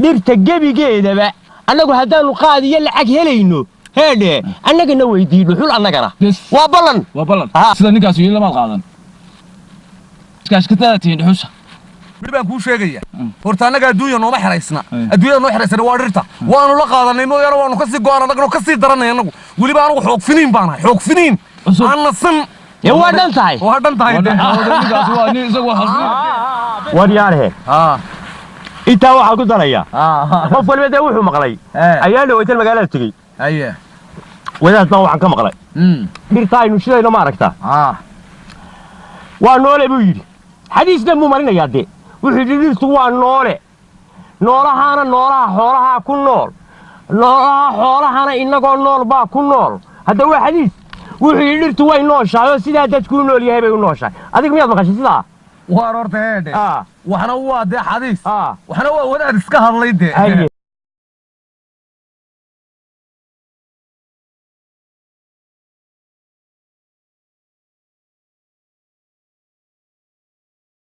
dhirta gebigeedaba annagu haddaanu qaadiyo lacag helayno heedhe annagana weydiin dhuxul annagana waa ballan sida ninkaas wiil lama qaadan iskaas ka taatiin dhuxusha mid baan kuu sheegaya horta annaga adduunya nooma xiraysna adduunyada noo xiraysana waa dhirta waanu la qaadanay mooyaane waanu ka sii go'aan annaguna ka sii daranay annagu weliba anigu xoog finiin baan ahay xoog finiin aan nasan waa dhan tahay ninkaas waa nin isagu waryaarhe intaa waxaa ku daraya qof waliba dee wuxuu maqlay ayaa dhawaytan magaalada tegey wadaad baan waxaan ka maqlay dhirta aynu shidayno ma aragtaa waa noole buu yidhi xadiisna muu marinayaa dee wuxuu yidhi dhirtu waa noole noolahaana noolaha xoolahaa ku nool noolaha xoolahana innagoo nool baa ku nool hadda waa xadiis wuxuu yidhi dhirtu way nooshahay oo sidaa dadku u nool yahay bay u nooshahay adiga miyaad maqashay sidaa waa horta heedhe waxna waa dee xadiis waxna waa wadaad iska hadlay dee